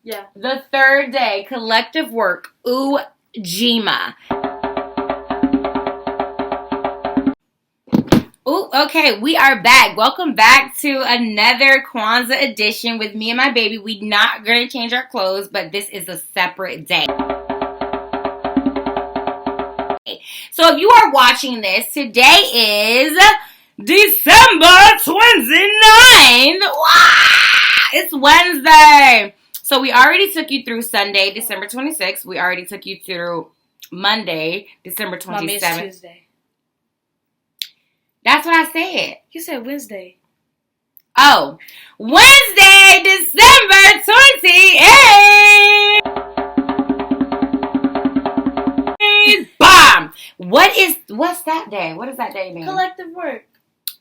Yeah. The third day, collective work, Ujimma. Oh, okay, we are back. Welcome back to another Kwanzaa edition with me and my baby. We're not going to change our clothes, but this is a separate day. So if you are watching this, today is December 29th. Wow! It's Wednesday. So we already took you through Sunday, December 26th. We already took you through Monday, December 27th. Mommy, it's Tuesday. That's what I said. You said Wednesday. Oh, Wednesday, December 28th. Bomb. What's that day? What does that day mean? Collective work.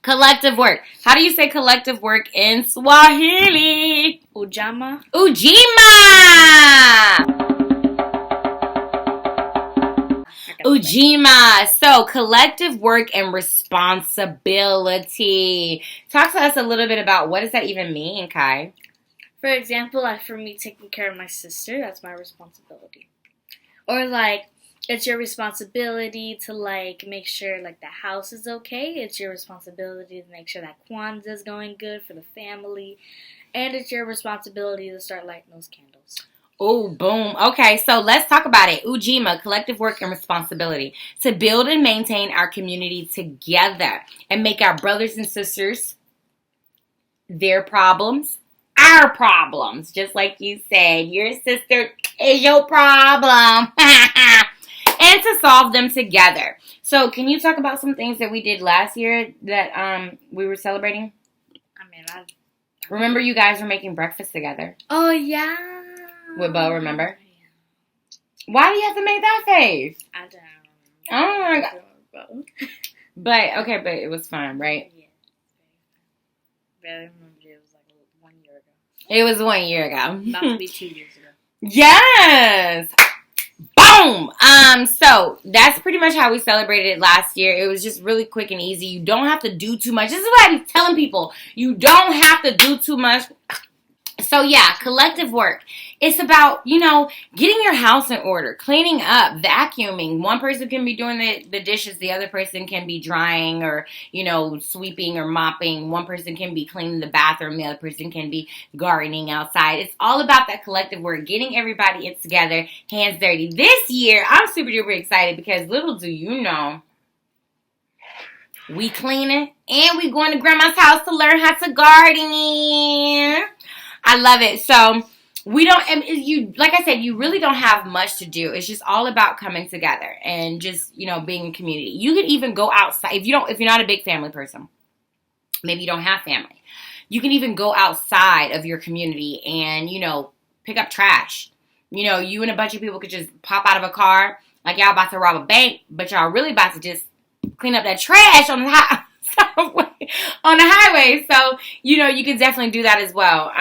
Collective work. How do you say collective work in Swahili? Ujimma. Ujimma. So, collective work and responsibility. Talk to us a little bit about what does that even mean, Kai? For example, like for me taking care of my sister, that's my responsibility. Or like, it's your responsibility to like make sure like the house is okay. It's your responsibility to make sure that Kwanzaa is going good for the family. And it's your responsibility to start lighting those candles. Oh, boom. Okay, so let's talk about it. Ujimma, collective work and responsibility. To build and maintain our community together and make our brothers and sisters, their problems, our problems. Just like you said, your sister is your problem. And to solve them together. So, can you talk about some things that we did last year that we were celebrating? I mean, remember you guys were making breakfast together. Oh, yeah. With Bo, remember? Why do you have to make that face? I don't know. Oh my God. But it was fun, right? Yeah. But I remember it was like 1 year ago. It was 1 year ago. About to be 2 years ago. Yes! Boom! So that's pretty much how we celebrated it last year. It was just really quick and easy. You don't have to do too much. This is what I be telling people. You don't have to do too much. So yeah, collective work. It's about, getting your house in order, cleaning up, vacuuming. One person can be doing the dishes. The other person can be drying or, sweeping or mopping. One person can be cleaning the bathroom. The other person can be gardening outside. It's all about that collective work, getting everybody in together, hands dirty. This year, I'm super duper excited because little do you know, we cleaning and we going to grandma's house to learn how to garden. I love it. So like I said, you really don't have much to do. It's just all about coming together and just, being a community. You can even go outside if you're not a big family person. Maybe you don't have family. You can even go outside of your community and, pick up trash. You and a bunch of people could just pop out of a car like y'all about to rob a bank, but y'all really about to just clean up that trash on the highway. So, you can definitely do that as well.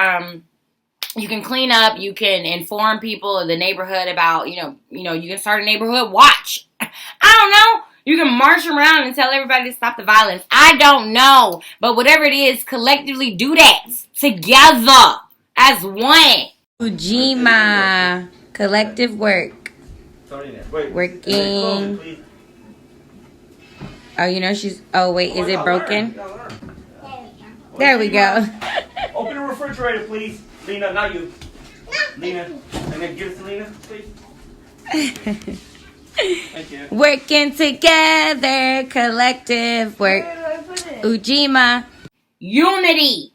You can clean up. You can inform people of the neighborhood about, you can start a neighborhood watch. I don't know. You can march around and tell everybody to stop the violence. I don't know. But whatever it is, collectively do that together as one. Ujimma, collective work. Working. Oh, she's... Oh, wait. Is it broken? There we go. Open the refrigerator, please. Lena, not you. Lena. And then give it to Lena, please. Thank you. Working together, collective work. Ujimma. Unity.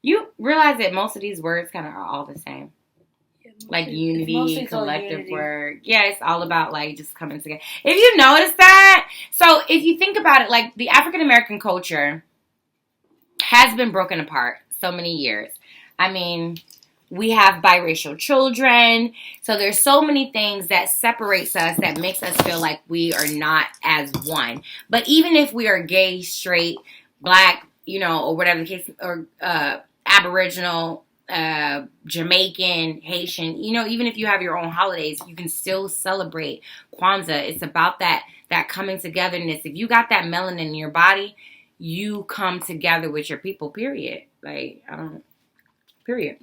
You realize that most of these words kind of are all the same. Like unity, collective work. Yeah, it's all about like just coming together. If you notice that, so if you think about it, like the African American culture has been broken apart so many years. I mean, we have biracial children. So there's so many things that separates us that makes us feel like we are not as one. But even if we are gay, straight, black, or whatever the case, or Aboriginal, Jamaican, Haitian, even if you have your own holidays, you can still celebrate Kwanzaa. It's about that coming togetherness. If you got that melanin in your body, you come together with your people, period. Period.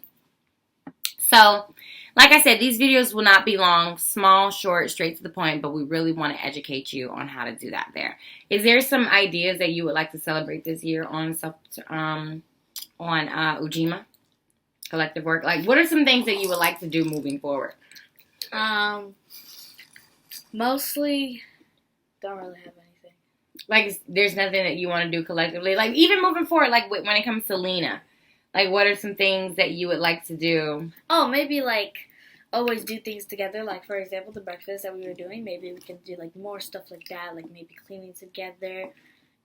So Like I said, these videos will not be long, small, short, straight to the point, but we really want to educate you on how to do that there. Is there some ideas that you would like to celebrate this year on Ujimma collective work? Like, what are some things that you would like to do moving forward? Mostly don't really have anything. Like, there's nothing that you want to do collectively? Like, even moving forward, like, when it comes to Lena, like, what are some things that you would like to do? Oh, maybe, like, always do things together. Like, for example, the breakfast that we were doing. Maybe we can do, like, more stuff like that. Like, maybe cleaning together,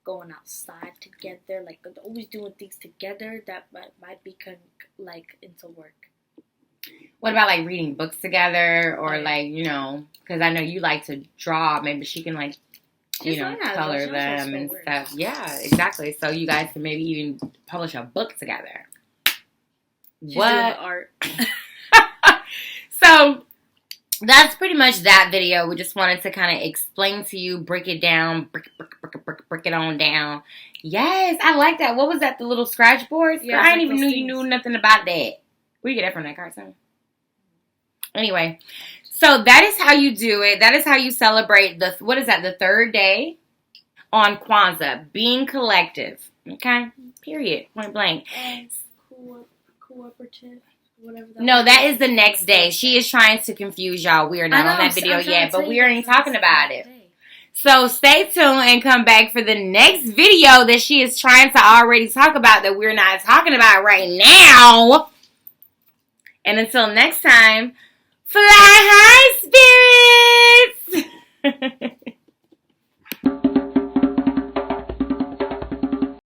going outside together. Like, always doing things together that might become, like, into work. What about, like, reading books together? Or, like, you know, because I know you like to draw. Maybe she can, like, you know, color them and stuff. Yeah, exactly. So you guys can maybe even publish a book together. What art? So that's pretty much that video. We just wanted to kind of explain to you, break it down, break it on down. Yes, I like that. What was that? The little scratch boards? Yeah, I didn't even know you knew nothing about that. Where you get that from, that cartoon? Anyway, so that is how you do it. That is how you celebrate the, what is that, the third day on Kwanzaa. Being collective. Okay? Period. Point blank. Cooperative. Whatever no, that is the next day. She is trying to confuse y'all. We are not on that video yet, but we already talking about it. So stay tuned and come back for the next video that she is trying to already talk about that we're not talking about right now. And until next time, fly high, spirits!